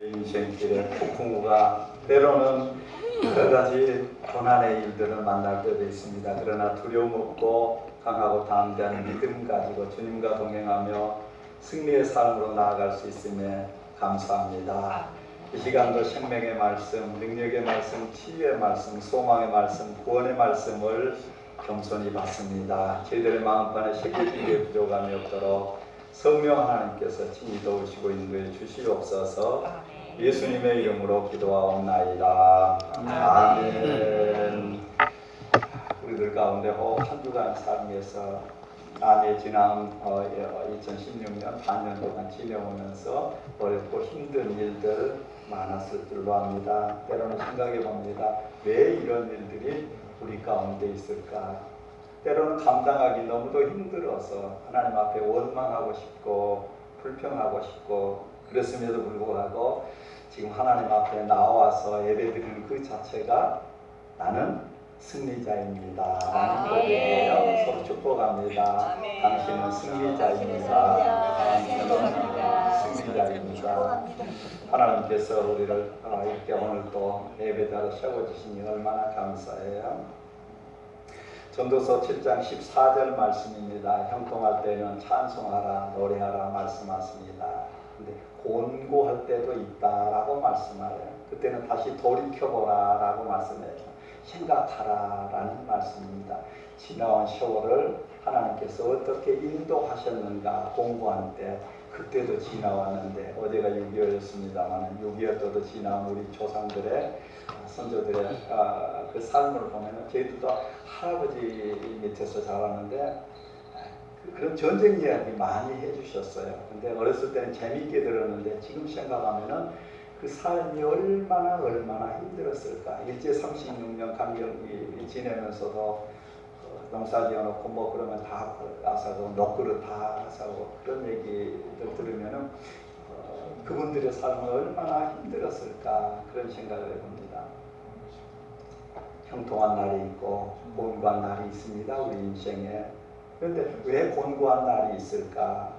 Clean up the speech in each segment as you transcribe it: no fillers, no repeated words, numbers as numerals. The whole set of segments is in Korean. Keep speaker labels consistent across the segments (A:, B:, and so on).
A: 인생길에 폭풍우가 때로는 여러 가지 고난의 일들을 만날 때도 있습니다. 그러나 두려움 없고 강하고 담대한 믿음 가지고 주님과 동행하며 승리의 삶으로 나아갈 수 있음에 감사합니다. 이 시간도 생명의 말씀, 능력의 말씀, 치유의 말씀, 소망의 말씀, 구원의 말씀을 겸손히 받습니다. 저희들의 마음판에 새겨지기에 부족함이 없도록 성령 하나님께서 친히 도우시고 인도해 주시옵소서. 예수님의 이름으로 기도하옵나이다. 아멘. 우리들 가운데 한 주간 삶에서 지난 2016년 반년 동안 지내오면서 어렵고 힘든 일들 많았을 줄로 압니다. 때로는 생각해 봅니다. 왜 이런 일들이 우리 가운데 있을까? 때로는 감당하기 너무도 힘들어서 하나님 앞에 원망하고 싶고 불평하고 싶고 그랬음에도 불구하고 지금 하나님 앞에 나와서 예배드리는 그 자체가 나는 승리자입니다 라는 고백이에요. 서로 축복합니다. 당신은 승리자입니다. 당신은 승리자입니다. 하나님께서 우리를 이렇게 오늘 또 예배자로 세워주시니 얼마나 감사해요. 전도서 7장 14절 말씀입니다. 형통할 때는 찬송하라 노래하라 말씀하십니다. 근데 곤고할 때도 있다라고 말씀하래요. 그때는 다시 돌이켜보라 라고 말씀해요. 생각하라 라는 말씀입니다. 지나온 세월을 하나님께서 어떻게 인도하셨는가 공부할 때 그때도 지나왔는데 어제가 6.25였습니다만 6.25도 지나온 우리 조상들의 선조들의 그 삶을 보면 저희들도 할아버지 밑에서 자랐는데 그런 전쟁 이야기 많이 해주셨어요. 근데 어렸을 때는 재미있게 들었는데 지금 생각하면은 그 삶이 얼마나 힘들었을까. 일제 36년 강경기 지내면서도 농사 지어놓고 뭐 그러면 다 아사고 녹그릇 다 사고 그런 얘기들 들으면은 그분들의 삶은 얼마나 힘들었을까 그런 생각을 해봅니다. 형통한 날이 있고 곤고한 날이 있습니다. 우리 인생에. 그런데 왜 곤고한 날이 있을까?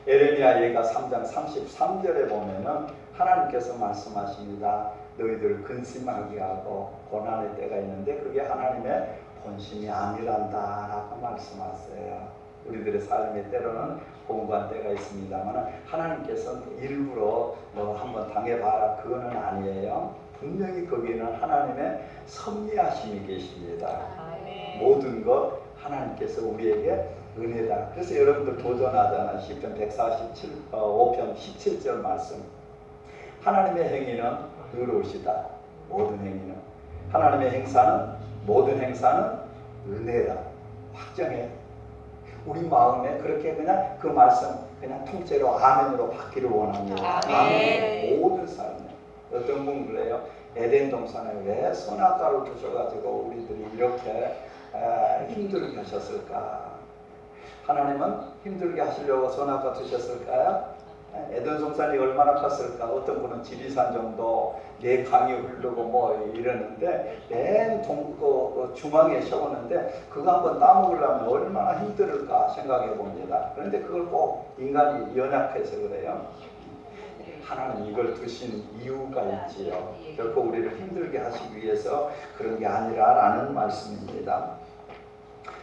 A: 에레미야 예가 3장 33절에 보면은 하나님께서 말씀하십니다. 너희들을 근심하게 하고 고난의 때가 있는데 그게 하나님의 본심이 아니란다 라고 말씀하세요. 우리들의 삶에 때로는 곤고한 때가 있습니다만 하나님께서는 일부러 너 한번 당해봐라 그거는 아니에요. 분명히 거기에는 하나님의 섭리하심이 계십니다. 모든 것 하나님께서 우리에게 은혜다. 그래서 여러분들 도전하잖아요. 시편 145편 17절 말씀. 하나님의 행위는 의로우시다. 모든 행위는. 하나님의 행사는 모든 행사는 은혜다. 확정해. 우리 마음에 그렇게 그냥 그 말씀 그냥 통째로 아멘으로 받기를 원합니다. 아멘. 모든 삶에. 어떤 분 그래요? 에덴 동산에 왜 선악과를 주셔가지고 우리들이 이렇게 힘들게 하셨을까? 하나님은 힘들게 하시려고 선악과 주셨을까요? 에덴 동산이 얼마나 컸을까? 어떤 분은 지리산 정도 내 강이 흐르고 뭐 이러는데 맨 중앙에 세우는데 그거 한번 따먹으려면 얼마나 힘들을까 생각해 봅니다. 그런데 그걸 꼭 인간이 연약해서 그래요. 하나님 이걸 두신 이유가 있지요. 결코 우리를 힘들게 하시기 위해서 그런 게 아니라라는 말씀입니다.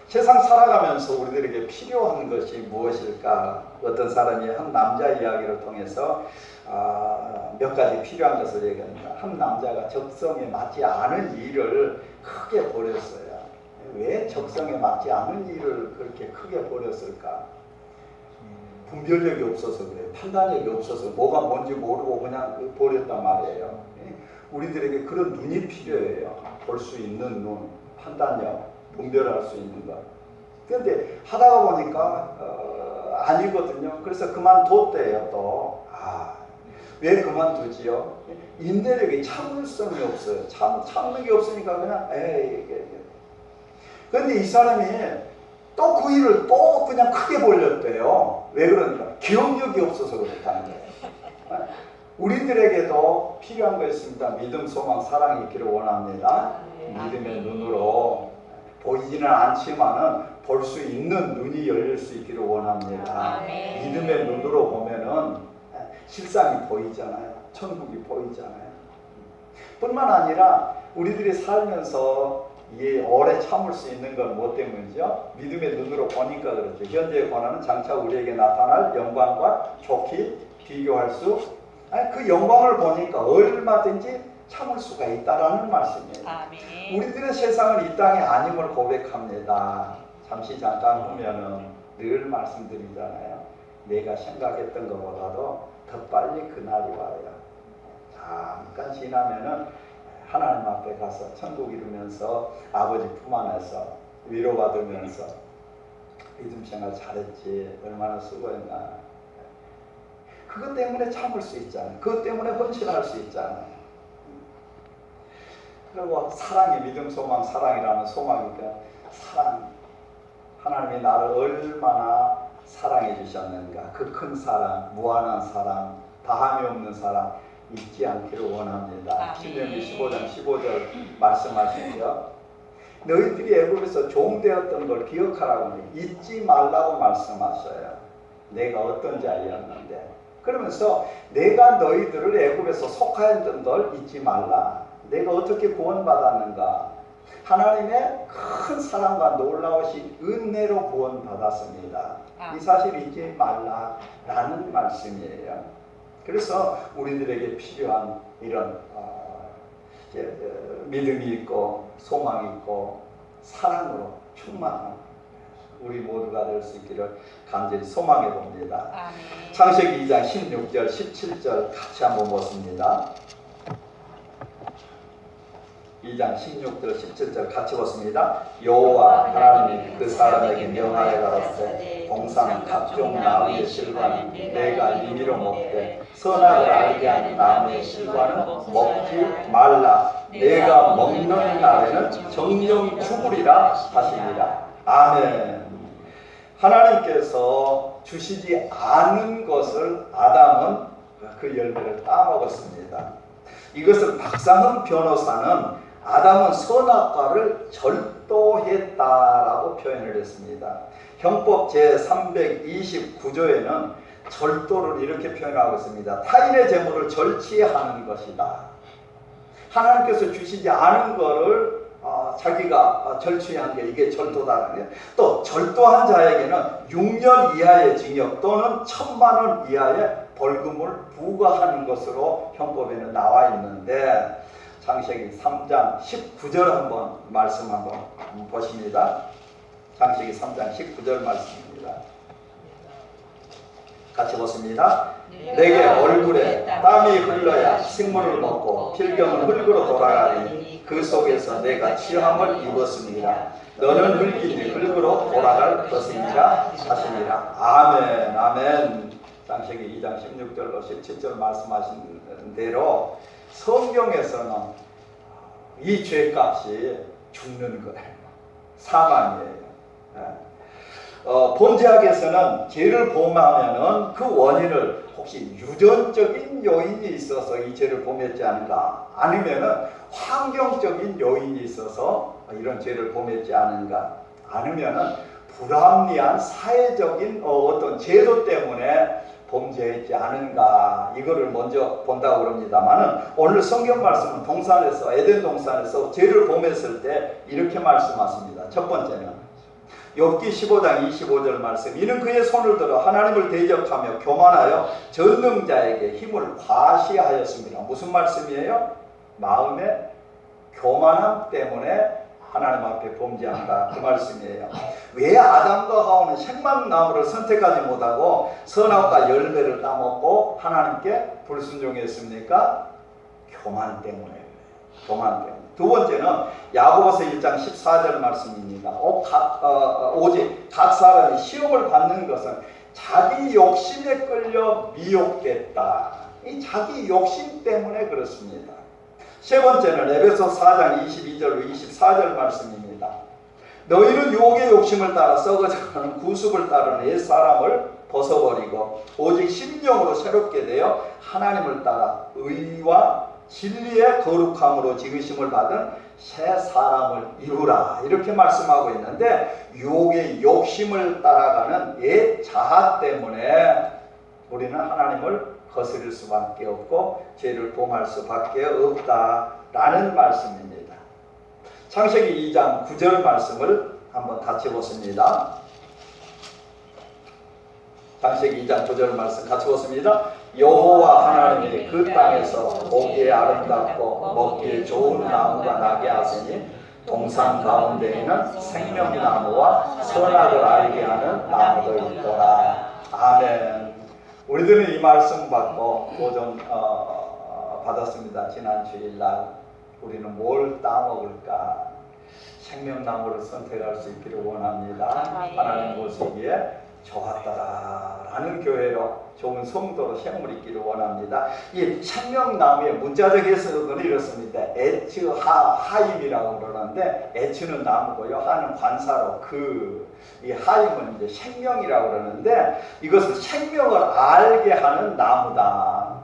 A: 세상 살아가면서 우리들에게 필요한 것이 무엇일까? 어떤 사람이 한 남자 이야기를 통해서 몇 가지 필요한 것을 얘기합니다. 한 남자가 적성에 맞지 않은 일을 크게 버렸어요. 왜 적성에 맞지 않은 일을 그렇게 크게 버렸을까? 분별력이 없어서 그래요. 판단력이 없어서 뭐가 뭔지 모르고 그냥 버렸단 말이에요. 우리들에게 그런 눈이 필요해요. 볼 수 있는 눈, 판단력, 분별할 수 있는 것. 그런데 하다가 보니까 아니거든요. 그래서 그만뒀대요. 또 왜 그만두지요? 인내력이 참을성이 없어요. 참는 게 없으니까 그냥 그런데 이 사람이 또 그 일을 또 그냥 크게 벌렸대요. 왜 그러니까? 기억력이 없어서 그렇다는 거예요. 우리들에게도 필요한 거 있습니다. 믿음, 소망, 사랑이 있기를 원합니다. 믿음의 눈으로 보이지는 않지만은 볼 수 있는 눈이 열릴 수 있기를 원합니다. 믿음의 눈으로 보면은 실상이 보이잖아요. 천국이 보이잖아요. 뿐만 아니라 우리들이 살면서 오래 참을 수 있는 건 뭐 때문이죠? 믿음의 눈으로 보니까 그렇죠. 현재의 고난은 장차 우리에게 나타날 영광과 좋게 비교할 그 영광을 보니까 얼마든지 참을 수가 있다라는 말씀이에요.
B: 아멘.
A: 우리들의 세상은 이 땅의 아님을 고백합니다. 잠시 잠깐 보면은 늘 말씀드리잖아요. 내가 생각했던 것보다도 더 빨리 그날이 와요. 잠깐 지나면은 하나님 앞에 가서 천국 이루면서 아버지 품 안에서 위로받으면서 믿음 생활 잘했지, 얼마나 수고했나. 그것 때문에 참을 수 있잖아요. 그것 때문에 헌신할 수 있잖아요. 그리고 사랑이 믿음, 소망, 사랑이라는 소망이니까 사랑, 하나님이 나를 얼마나 사랑해 주셨는가. 그 큰 사랑, 무한한 사랑, 다함이 없는 사랑 잊지 않기를 원합니다. 신명기 15장 15절 말씀하시죠. 너희들이 애굽에서 종되었던 걸 기억하라고 잊지 말라고 말씀하셔요. 내가 어떤 자였는데. 그러면서 내가 너희들을 애굽에서 속하였던 걸 잊지 말라. 내가 어떻게 구원받았는가. 하나님의 큰 사랑과 놀라우신 은혜로 구원받았습니다. 이 사실 잊지 말라라는 말씀이에요. 그래서 우리들에게 필요한 이런 믿음이 있고 소망이 있고 사랑으로 충만한 우리 모두가 될 수 있기를 간절히 소망해 봅니다.
B: 아멘.
A: 창세기 2장 16절 17절 같이 한번 보습니다. 2장 16절 17절 같이 보습니다. 여호와 하나님이 그 사람에게 명하여 가라사대 동산 각종 나무의 실과는 내가 임의로 먹되 선악을 알게 하는 나무의 실과는 먹지 말라. 내가 먹는 날에는 정령 죽으리라 하시니라. 아멘. 하나님께서 주시지 않은 것을 아담은 그 열매를 따먹었습니다. 이것을 박상훈 변호사는 아담은 선악과를 절도했다라고 표현을 했습니다. 형법 제329조에는 절도를 이렇게 표현하고 있습니다. 타인의 재물을 절취하는 것이다. 하나님께서 주시지 않은 것을 자기가 절취한 게 이게 절도다라는 거예요. 또 절도한 자에게는 6년 이하의 징역 또는 1,000만 원 이하의 벌금을 부과하는 것으로 형법에는 나와 있는데 창세기 3장 19절 한번 말씀 한번 보십니다. 창세기 3장 19절 말씀입니다. 같이 보십니다. 내게 얼굴에 땀이 흘러야 식물을 먹고 필경은 흙으로 돌아가니 그 속에서 내가 취함을 입었습니다. 너는 흙이니 흙으로 돌아갈 것이니라 하시니라. 아멘. 아멘. 창세기 2장 16절로 17절 말씀하신 대로 성경에서는 이 죄값이 죽는 거예요. 사망이에요. 범죄학에서는 죄를 범하면은 그 원인을 혹시 유전적인 요인이 있어서 이 죄를 범했지 않은가, 아니면은 환경적인 요인이 있어서 이런 죄를 범했지 않은가, 아니면은 불합리한 사회적인 어떤 제도 때문에 범죄했지 않은가, 이거를 먼저 본다고 그럽니다만은 오늘 성경 말씀은 동산에서, 에덴 동산에서 죄를 범했을 때 이렇게 말씀하십니다. 첫 번째는 욥기 15장 25절 말씀. 이는 그의 손을 들어 하나님을 대적하며 교만하여 전능자에게 힘을 과시하였습니다. 무슨 말씀이에요? 마음의 교만함 때문에 하나님 앞에 범죄한다, 그 말씀이에요. 왜 아담과 하와는 생명나무를 선택하지 못하고 선악과 열매를 따먹고 하나님께 불순종했습니까? 교만 때문에. 교만 때문에. 두 번째는 야고보서 1장 14절 말씀입니다. 오직 각 사람이 시험을 받는 것은 자기 욕심에 끌려 미혹됐다. 이 자기 욕심 때문에 그렇습니다. 세 번째는 에베소 4장 22절로 24절 말씀입니다. 너희는 유혹의 욕심을 따라 썩어져가는 구습을 따르는 옛사람을 벗어버리고 오직 심령으로 새롭게 되어 하나님을 따라 의와 진리의 거룩함으로 지으심을 받은 새 사람을 이루라, 이렇게 말씀하고 있는데, 유혹의 욕심을 따라가는 옛 자아 때문에 우리는 하나님을 거스릴 수밖에 없고 죄를 범할 수밖에 없다라는 말씀입니다. 창세기 2장 9절 말씀을 한번 같이 보십니다. 창세기 2장 9절 말씀 같이 보십니다. 여호와 하나님이 그 땅에서 보기에 아름답고 먹기에 좋은 나무가 나게 하시니 동산 가운데에는 생명나무와 선악을 알게 하는 나무도 있더라. 아멘. 우리들은 이 말씀 받고 도전 받았습니다. 지난 주일날 우리는 뭘 따먹을까? 생명나무를 선택할 수 있기를 원합니다. 하나님 보시기에 좋았더라라는 교회로 좋은 성도로 생물 있기를 원합니다. 이 생명나무의 문자적 해석은 이렇습니다. 에츠 하임이라고 그러는데 에츠는 나무고요, 하는 관사로 이 하임은 이제 생명이라고 그러는데 이것을 생명을 알게 하는 나무다.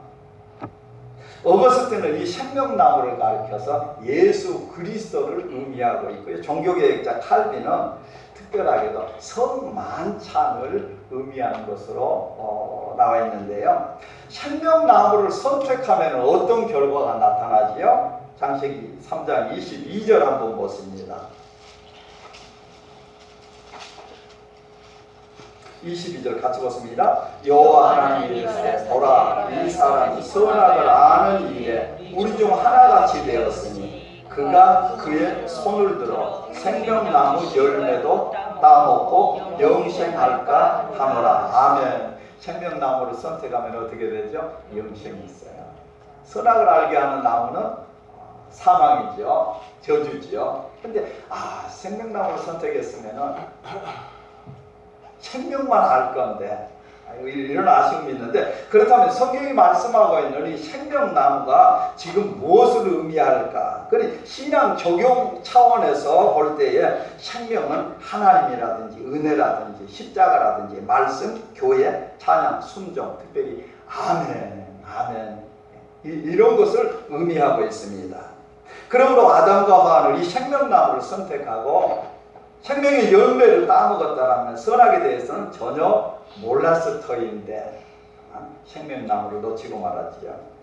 A: 어거스틴은 이 생명나무를 가리켜서 예수 그리스도를 의미하고 있고요. 종교개혁자 칼빈은 특별하게도 성만찬을 의미하는 것으로 나와 있는데요. 생명나무를 선택하면 어떤 결과가 나타나지요? 창세기 3장 22절 한번 보십니다. 22절 같이 보십니다. 여호와 하나님이 이르시되 보라, 이 사람이 선악을 아는 일에 우리 중 하나같이 되었으니 그가 그의 손을 들어 생명나무 열매도 따먹고 영생할까 하노라. 아멘. 생명나무를 선택하면 어떻게 되죠? 영생이 있어요. 선악을 알게 하는 나무는 사망이죠. 저주죠. 근데 생명나무를 선택했으면은 생명만 알 건데 이런 아쉬움이 있는데, 그렇다면 성경이 말씀하고 있는 이 생명나무가 지금 무엇을 의미할까? 그러니 신앙 적용 차원에서 볼 때에 생명은 하나님이라든지 은혜라든지 십자가라든지 말씀, 교회, 찬양, 순종, 특별히 아멘, 아멘 이런 것을 의미하고 있습니다. 그러므로 아담과 하와는 이 생명나무를 선택하고 생명의 열매를 따먹었다라면 선악에 대해서는 전혀 몰랐을 터인데 생명나무를 놓치고 말았지요.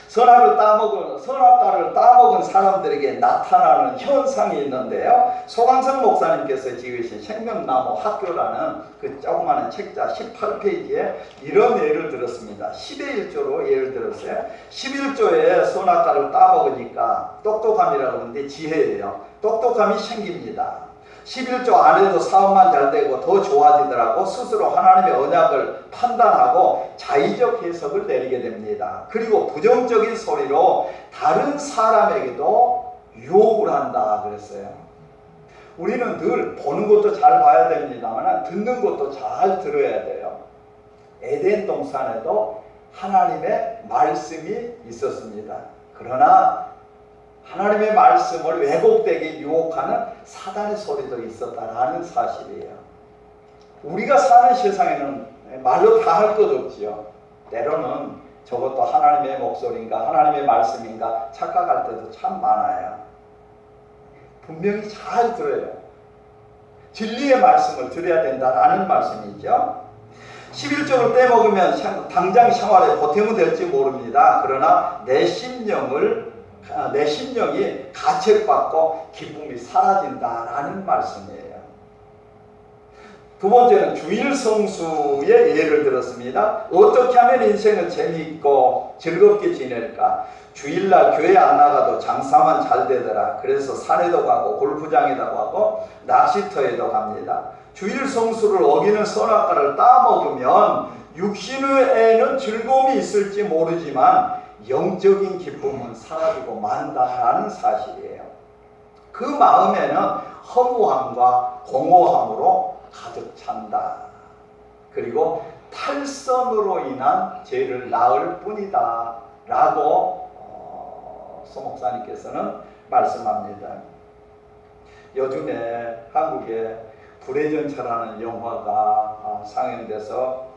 A: 선악과를 따먹은 사람들에게 나타나는 현상이 있는데요. 소강성 목사님께서 지으신 생명나무 학교라는 그 조그마한 책자 18페이지에 이런 예를 들었습니다. 10의 1조로 예를 들었어요. 11조에 선악과를 따먹으니까 똑똑함이라고 하는데 지혜예요. 똑똑함이 생깁니다. 11조 안에도 사업만 잘 되고 더 좋아지더라고 스스로 하나님의 언약을 판단하고 자의적 해석을 내리게 됩니다. 그리고 부정적인 소리로 다른 사람에게도 유혹을 한다 그랬어요. 우리는 늘 보는 것도 잘 봐야 됩니다만 듣는 것도 잘 들어야 돼요. 에덴 동산에도 하나님의 말씀이 있었습니다. 그러나 하나님의 말씀을 왜곡되게 유혹하는 사단의 소리도 있었다라는 사실이에요. 우리가 사는 세상에는 말로 다 할 것 없지요. 때로는 저것도 하나님의 목소리인가 하나님의 말씀인가 착각할 때도 참 많아요. 분명히 잘 들어요. 진리의 말씀을 들어야 된다라는 말씀이죠. 11조를 떼먹으면 당장 생활에 보탬은 될지 모릅니다. 그러나 내 심령이 가책받고 기쁨이 사라진다라는 말씀이에요. 두 번째는 주일 성수의 예를 들었습니다. 어떻게 하면 인생을 재미있고 즐겁게 지낼까? 주일날 교회 안 나가도 장사만 잘 되더라. 그래서 산에도 가고 골프장에도 가고 낚시터에도 갑니다. 주일 성수를 어기는 선악과를 따먹으면 육신에는 즐거움이 있을지 모르지만 영적인 기쁨은 사라지고 만다라는 사실이에요. 그 마음에는 허무함과 공허함으로 가득 찬다. 그리고 탈선으로 인한 죄를 낳을 뿐이다 라고 소 목사님께서는 말씀합니다. 요즘에 한국에 불의 전차라는 영화가 상영돼서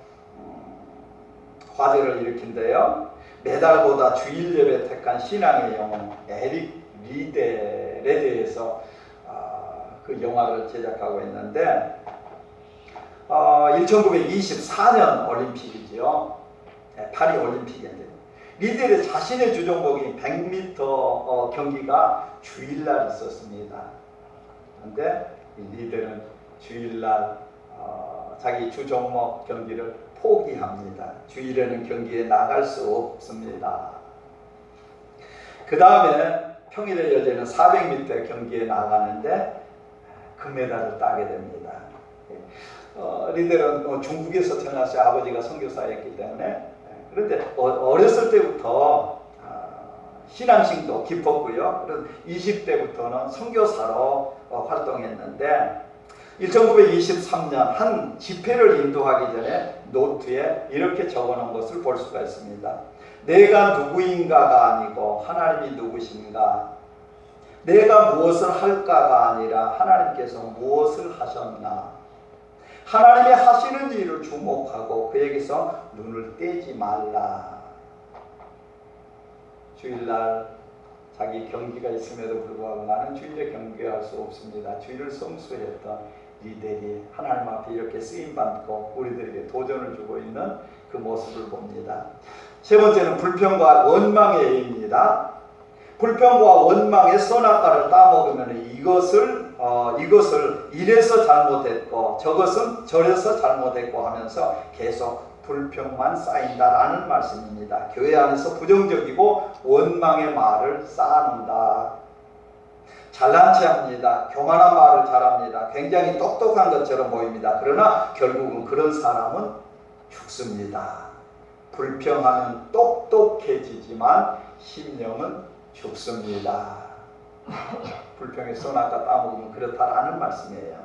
A: 화제를 일으킨데요. 매달보다 주일 예배 택한 신앙의 영혼 에릭 리델에 대해서 그 영화를 제작하고 있는데 1924년 올림픽이죠. 파리 올림픽인데 리들의 자신의 주종목인 100m 경기가 주일날 있었습니다. 그런데 리들은 주일날 자기 주종목 경기를 포기합니다. 주일에는 경기에 나갈 수 없습니다. 그 다음에 평일의 여제는 400m 경기에 나가는데 금메달을 따게 됩니다. 리들은 중국에서 태어났어요. 아버지가 선교사였기 때문에. 그런데 어렸을 때부터 신앙심도 깊었고요. 20대부터는 선교사로 활동했는데 1923년 한 집회를 인도하기 전에 노트에 이렇게 적어놓은 것을 볼 수가 있습니다. 내가 누구인가가 아니고 하나님이 누구신가? 내가 무엇을 할까가 아니라 하나님께서 무엇을 하셨나? 하나님이 하시는 일을 주목하고 그에게서 눈을 떼지 말라. 주일날 자기 경기가 있음에도 불구하고 나는 주일에 경기할 수 없습니다. 주일을 성수했던 이들이 하나님 앞에 이렇게 쓰임받고 우리들에게 도전을 주고 있는 그 모습을 봅니다. 세 번째는 불평과 원망의 예입니다. 불평과 원망의 선악과를 따먹으면 이것을 이래서 잘못했고 저것은 저래서 잘못했고 하면서 계속 불평만 쌓인다라는 말씀입니다. 교회 안에서 부정적이고 원망의 말을 쌓아놓는다. 잘난 체합니다. 교만한 말을 잘합니다. 굉장히 똑똑한 것처럼 보입니다. 그러나 결국은 그런 사람은 죽습니다. 불평하면 똑똑해지지만 심령은 죽습니다. 불평의 선악과 따먹으면 그렇다라는 말씀이에요.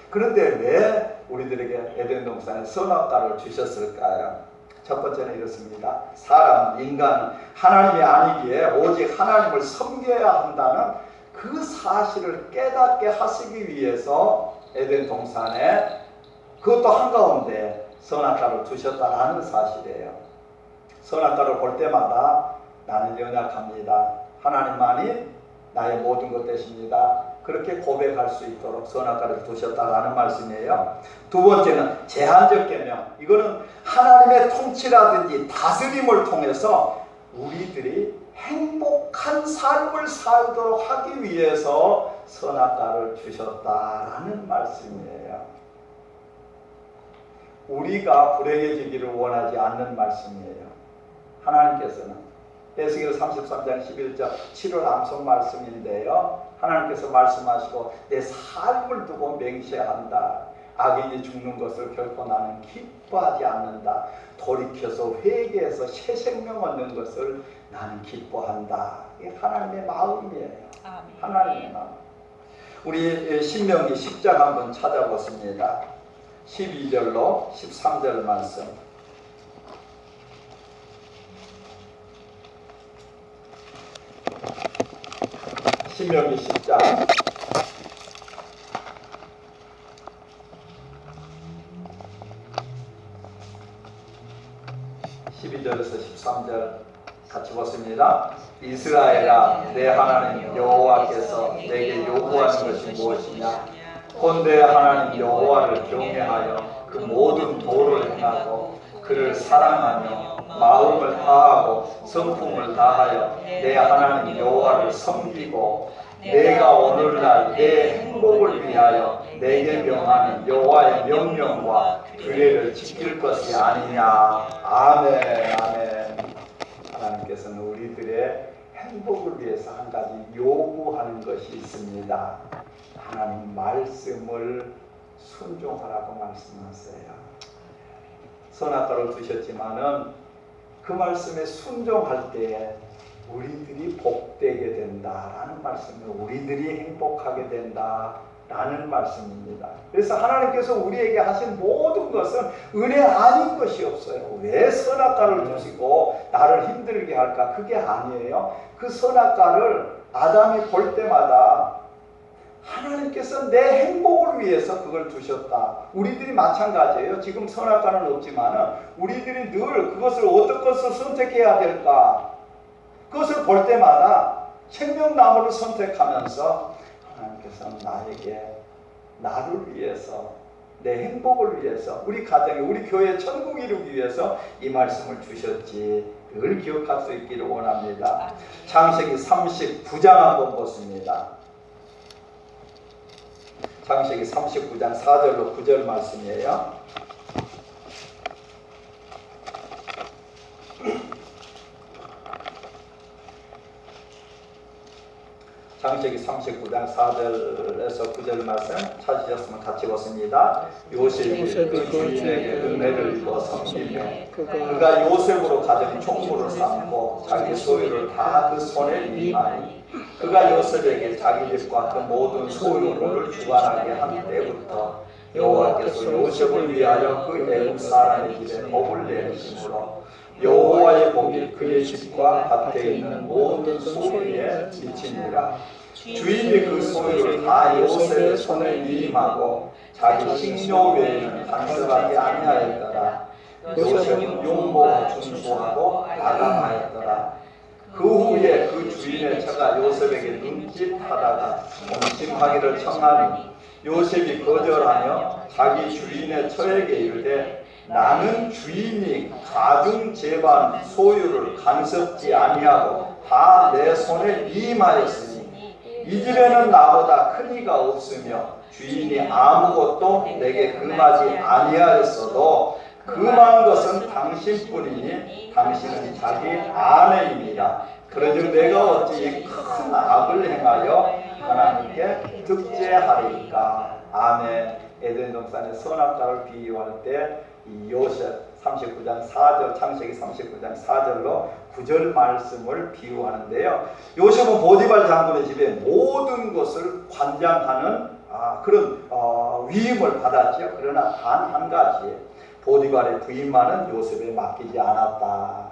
A: 그런데 왜 우리들에게 에덴 동산에 선악과를 주셨을까요? 첫 번째는 이렇습니다. 사람은, 인간은 하나님이 아니기에 오직 하나님을 섬겨야 한다는 그 사실을 깨닫게 하시기 위해서 에덴 동산에 그것도 한가운데 선악과를 두셨다라는 사실이에요. 선악과를 볼 때마다 나는 연약합니다. 하나님만이 나의 모든 것 되십니다. 그렇게 고백할 수 있도록 선악과를 두셨다라는 말씀이에요. 두 번째는 제한적 계명. 이거는 하나님의 통치라든지 다스림을 통해서 우리들이 행복한 삶을 살도록 하기 위해서 선악과를 주셨다라는 말씀이에요. 우리가 불행해지기를 원하지 않는 말씀이에요. 하나님께서는 에스겔 33장 11절 7월 암송 말씀인데요. 하나님께서 말씀하시고 내 삶을 두고 맹세한다. 악인이 죽는 것을 결코 나는 기뻐하지 않는다. 돌이켜서 회개해서 새 생명 얻는 것을 나는 기뻐한다. 이게 하나님의 마음이에요. 하나님의 마음. 우리 신명기 10장 한번 찾아보습니다. 12절로 13절 말씀. 신명기 10장 12절에서 13절 같이 보습니다. 이스라엘아, 내 하나님 여호와께서 내게 요구하는 것이 무엇이냐? 본대 하나님 여호와를 경외하여 그 모든 도를 행하고 그를 사랑하며 마음을 다하고 성품을 다하여 내 하나님 여호와를 섬기고 내가 오늘날 내 행복을 위하여 내게 명하는 여호와의 명령과 규례를 지킬 것이 아니냐. 아멘. 아멘. 하나님께서는 우리들의 행복을 위해서 한 가지 요구하는 것이 있습니다. 하나님 말씀을 순종하라고 말씀하세요. 선악과를 두셨지만은 그 말씀에 순종할 때에 우리들이 복되게 된다라는 말씀이에요. 우리들이 행복하게 된다라는 말씀입니다. 그래서 하나님께서 우리에게 하신 모든 것은 은혜 아닌 것이 없어요. 왜 선악과를 두시고 나를 힘들게 할까? 그게 아니에요. 그 선악과를 아담이 볼 때마다 하나님께서 내 행복을 위해서 그걸 두셨다. 우리들이 마찬가지예요. 지금 선악과는 없지만 우리들이 늘 그것을 어떤 것을 선택해야 될까? 그것을 볼 때마다 생명나무를 선택하면서 하나님께서 나에게 나를 위해서 내 행복을 위해서, 우리 가정에, 우리 교회 천국 이루기 위해서 이 말씀을 주셨지. 늘 기억할 수 있기를 원합니다. 창세기 39장 한번 보십니다. 창세기 39장 4절로 9절 말씀이에요. 창세기 39장 4절에서 9절 말씀 찾으셨으면 같이 보십니다. 요셉이 그 주인에게 은혜를 입어 섬기며 그가 요셉으로 가진 총무를 삼고 자기 소유를 다 그 손에 임하니 그가 요셉에게 자기 집과 그 모든 소유를 주관하게 한 때부터 여호와께서 요셉을 위하여 그 애굽 사람의 집에 복을 내리심으로 여호와의 복이 그의 집과 밭에 있는 모든 소유에 미치니라. 주인이 그 소유를 다 요셉의 손에 위임하고 자기 식료 외에는 간섭하지 아니하였더라. 요셉은 용모와 준수하고 마감하였더라. 그 후에 그 주인의 처가 요셉에게 눈짓하다가 온심하기를 청하니 요셉이 거절하며 자기 주인의 처에게 이르되 나는 주인이 가중 재반 소유를 간섭지 아니하고 다 내 손에 위임하였으니 이 집에는 나보다 큰 이가 없으며 주인이 아무것도 내게 금하지 아니하였어도 금한 것은 당신뿐이니 당신은 자기 아내입니다. 그러즉 내가 어찌 큰 악을 행하여 하나님께 득죄하리까. 아멘. 에덴 동산의 선악과를 비유할 때 이 요셉 39장 4절, 창세기 39장 4절로 9절 말씀을 비유하는데요. 요셉은 보디발 장군의 집에 모든 것을 관장하는 그런 위임을 받았죠. 그러나 단 한 가지, 보디발의 부인만은 요셉에 맡기지 않았다.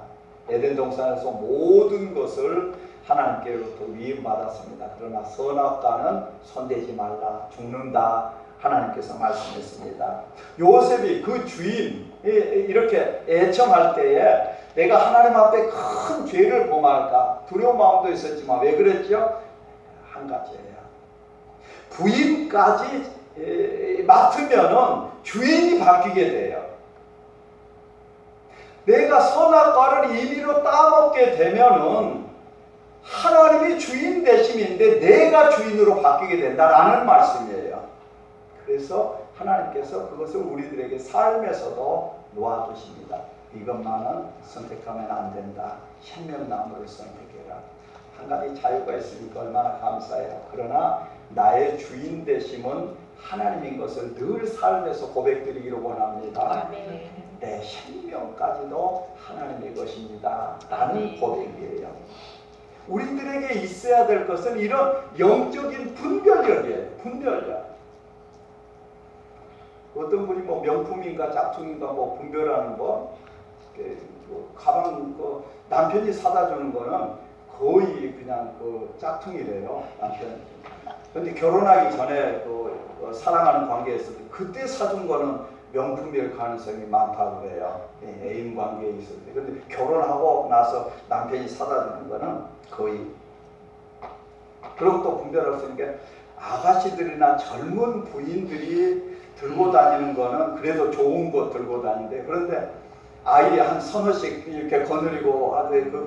A: 에덴 동산에서 모든 것을 하나님께로부터 위임받았습니다. 그러나 선악과는 손대지 말라, 죽는다. 하나님께서 말씀했습니다. 요셉이 그 주인 이렇게 애청할 때에 내가 하나님 앞에 큰 죄를 범할까 두려운 마음도 있었지만 왜 그랬죠? 한 가지예요. 부인까지 맡으면은 주인이 바뀌게 돼요. 내가 선악과를 임의로 따먹게 되면은 하나님이 주인 되심인데 내가 주인으로 바뀌게 된다라는 말씀이에요. 그래서 하나님께서 그것을 우리들에게 삶에서도 놓아주십니다. 이것만은 선택하면 안 된다. 생명나무를 선택해라. 한 가지 자유가 있으니까 얼마나 감사해요. 그러나 나의 주인 되심은 하나님인 것을 늘 삶에서 고백드리기를 원합니다. 내 생명까지도 하나님의 것입니다. 라는 고백이에요. 우리들에게 있어야 될 것은 이런 영적인 분별력이에요. 분별력. 어떤 분이 뭐 명품인가 짝퉁인가 뭐 분별하는 거, 가방 남편이 사다 주는 거는 거의 그냥 짝퉁이래요, 남편. 근데 결혼하기 전에 사랑하는 관계에 있을 때 그때 사준 거는 명품일 가능성이 많다고 그래요. 애인 관계에 있을 때. 근데 결혼하고 나서 남편이 사다 주는 거는 거의. 그리고 또 분별할 수 있는 게 아가씨들이나 젊은 부인들이 들고 다니는 거는 그래도 좋은 거 들고 다니는데, 그런데 아이 한 서너씩 이렇게 거느리고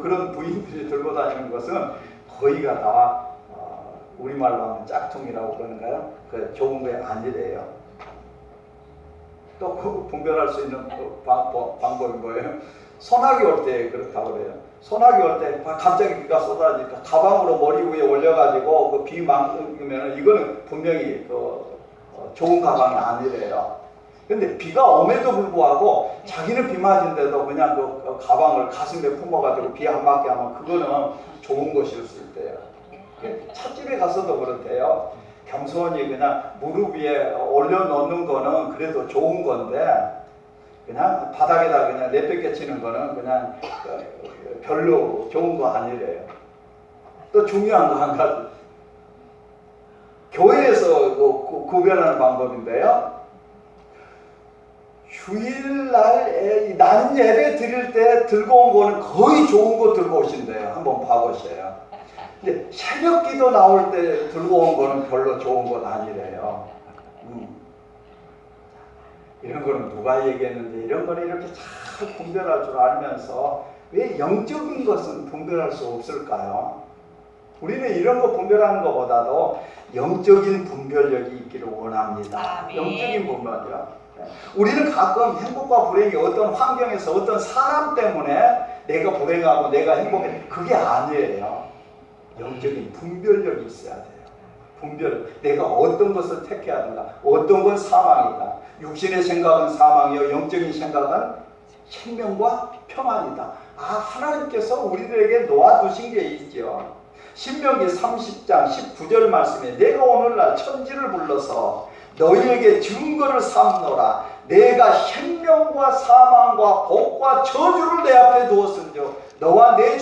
A: 그런 부인들이 들고 다니는 것은 거의가 다 우리말로 하면 짝퉁이라고 그러는가요? 그 좋은 게 아니래요. 또 그 분별할 수 있는 방법이 뭐예요? 소나기 올 때 그렇다고 그래요. 소나기 올 때 갑자기 비가 쏟아지니까 가방으로 머리 위에 올려가지고 그 비 막으면 이거는 분명히 좋은 가방이 아니래요. 근데 비가 옴에도 불구하고 자기는 비 맞은데도 그냥 그 가방을 가슴에 품어가지고 비 안 맞게 하면 그거는 좋은 것일 수 있대요. 찻집에 가서도 그렇대요. 겸손히 그냥 무릎 위에 올려놓는 거는 그래도 좋은 건데 그냥 바닥에다 그냥 내뺏겨 치는 거는 그냥 별로 좋은 거 아니래요. 또 중요한 거 한 가지. 교회에서 구별하는 방법인데요. 휴일날 나는 예배 드릴 때 들고 온 거는 거의 좋은 거 들고 오신대요. 한번 봐보세요. 근데 새벽 기도 나올 때 들고 온 거는 별로 좋은 건 아니래요. 이런 거는 누가 얘기했는데 이런 거를 이렇게 잘 분별할 줄 알면서 왜 영적인 것은 분별할 수 없을까요? 우리는 이런 거 분별하는 것보다도 영적인 분별력이 있기를 원합니다.
B: 아멘.
A: 영적인 분별력. 우리는 가끔 행복과 불행이 어떤 환경에서 어떤 사람 때문에 내가 불행하고 내가 행복해, 그게 아니에요. 영적인 분별력이 있어야 돼요. 분별, 내가 어떤 것을 택해야 하는가, 어떤 건 사망이다, 육신의 생각은 사망이요 영적인 생각은 생명과 평안이다. 하나님께서 우리들에게 놓아두신 게 있죠. 신명기 30장 19절 말씀에 내가 오늘날 천지를 불러서 너희에게 증거를 삼노라. 내가 생명과 사망과 복과 저주를 내 앞에 두었은즉 너와 내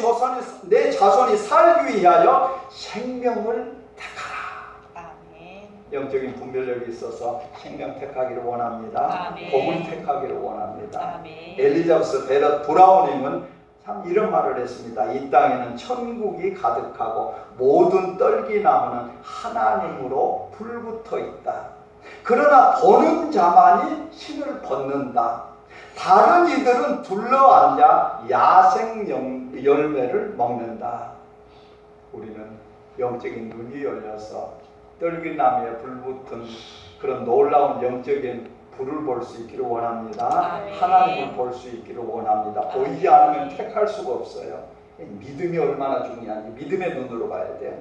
A: 자손이 살기 위하여 생명을 택하라.
B: 아멘.
A: 영적인 분별력이 있어서 생명 택하기를 원합니다.
B: 아멘.
A: 복을 택하기를 원합니다.
B: 아멘.
A: 엘리자베스 베럿 브라우닝은 참 이런 말을 했습니다. 이 땅에는 천국이 가득하고 모든 떨기나무는 하나님으로 불붙어 있다. 그러나 보는 자만이 신을 벗는다. 다른 이들은 둘러앉아 야생 열매를 먹는다. 우리는 영적인 눈이 열려서 떨기나무에 불붙은 그런 놀라운 영적인 불을 볼 수 있기를 원합니다.
B: 아멘.
A: 하나님을 볼 수 있기를 원합니다. 보이지 않으면 택할 수가 없어요. 믿음이 얼마나 중요한지 믿음의 눈으로 봐야 돼요.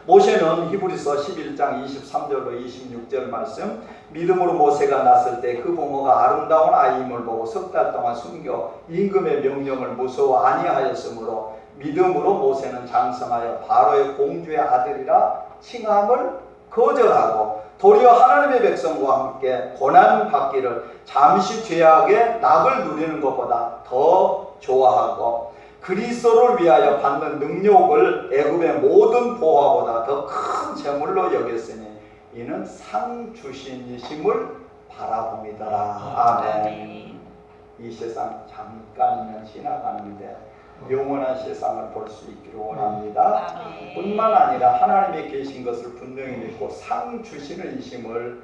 A: 모세는 히브리서 11장 23절로 26절 말씀, 믿음으로 모세가 났을 때 그 부모가 아름다운 아이임을 보고 석 달 동안 숨겨 임금의 명령을 무서워 아니하였으므로 믿음으로 모세는 장성하여 바로의 공주의 아들이라 칭함을 거절하고 도리어 하나님의 백성과 함께 고난받기를 잠시 죄악의 낙을 누리는 것보다 더 좋아하고 그리스도를 위하여 받는 능력을 애굽의 모든 보화보다 더 큰 재물로 여겼으니 이는 상 주신이심을 바라봅니다라. 아멘. 이 세상 잠깐이면 지나가는데 영원한 세상을 볼 수 있기를 원합니다.
B: 아멘.
A: 뿐만 아니라 하나님의 계신 것을 분명히 믿고 상 주시는 이심을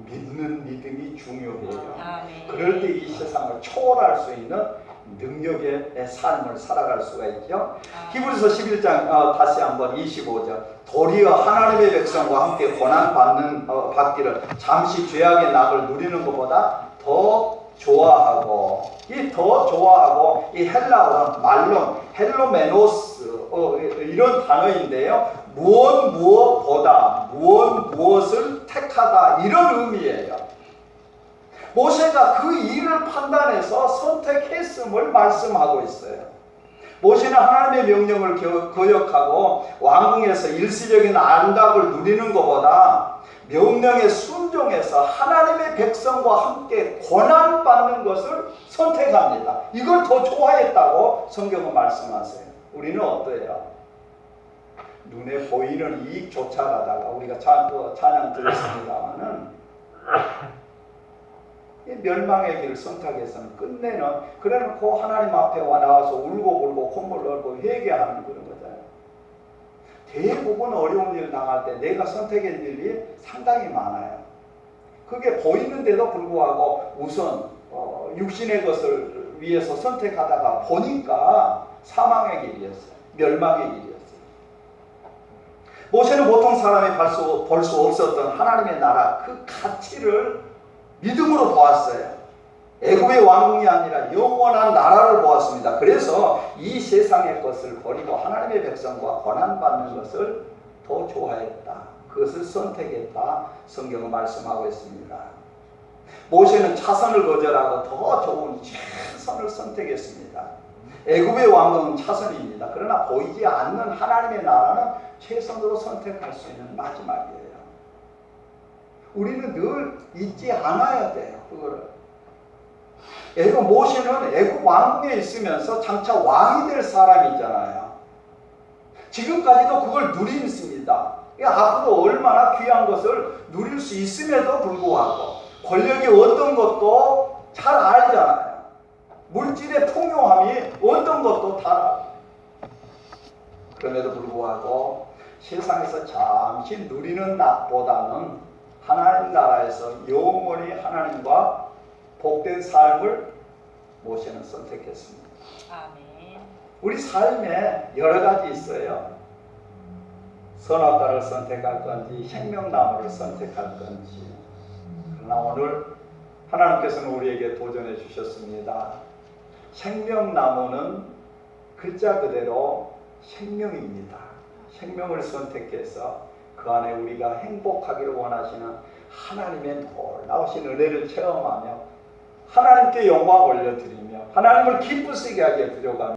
A: 믿는 믿음이 중요해요.
B: 아멘.
A: 그럴 때 이 세상을 초월할 수 있는 능력의 삶을 살아갈 수가 있죠. 히브리서 11장 다시 한번 25절, 도리어 하나님의 백성과 함께 고난받는 받기를 잠시 죄악의 낙을 누리는 것보다 더 좋아하고, 이 더 좋아하고 이 헬라어는 말론, 헬로메노스 이런 단어인데요, 무엇보다 무엇을 택하다 이런 의미예요. 모세가 그 일을 판단해서 선택했음을 말씀하고 있어요. 모세는 하나님의 명령을 거역하고 왕궁에서 일시적인 안락을 누리는 것보다 명령에 순종해서 하나님의 백성과 함께 고난받는 것을 선택합니다. 이걸 더 좋아했다고 성경은 말씀하세요. 우리는 어때요? 눈에 보이는 이익 쫓아가다가 우리가 찬양 들었습니다마는 멸망의 길을 선택해서는 끝내는, 그래놓고 하나님 앞에 나와서 울고 불고 콧물 흘리고 회개하는 그런 거잖아요. 대부분 어려운 일을 당할 때 내가 선택한 일이 상당히 많아요. 그게 보이는데도 불구하고 우선 육신의 것을 위해서 선택하다가 보니까 사망의 길이었어요. 멸망의 길이었어요. 모세는 보통 사람이 볼 수 없었던 하나님의 나라 그 가치를 믿음으로 보았어요. 애굽의 왕궁이 아니라 영원한 나라를 보았습니다. 그래서 이 세상의 것을 버리고 하나님의 백성과 고난받는 것을 더 좋아했다. 그것을 선택했다. 성경은 말씀하고 있습니다. 모세는 차선을 거절하고 더 좋은 최선을 선택했습니다. 애굽의 왕궁은 차선입니다. 그러나 보이지 않는 하나님의 나라는 최선으로 선택할 수 있는 마지막이에요. 우리는 늘 잊지 않아야 돼요. 그거를. 모세는 애굽 왕궁에 있으면서 장차 왕이 될 사람이잖아요. 지금까지도 그걸 누리습니다. 앞으로 얼마나 귀한 것을 누릴 수 있음에도 불구하고 권력이 어떤 것도 잘 알잖아요. 물질의 풍요함이 어떤 것도 다 알아요. 그럼에도 불구하고 세상에서 잠시 누리는 낮보다는 하나님 나라에서 영원히 하나님과 복된 삶을 모세는 선택했습니다.
B: 아멘.
A: 우리 삶에 여러 가지 있어요. 선악과를 선택할 건지 생명나무를 선택할 건지. 그러나 오늘 하나님께서는 우리에게 도전해 주셨습니다. 생명나무는 글자 그대로 생명입니다. 생명을 선택해서 그 안에 우리가 행복하기를 원하시는 하나님의 놀라우신 은혜를 체험하며 하나님께 영광 올려드리며 하나님을 기쁘시게 하게 드려가며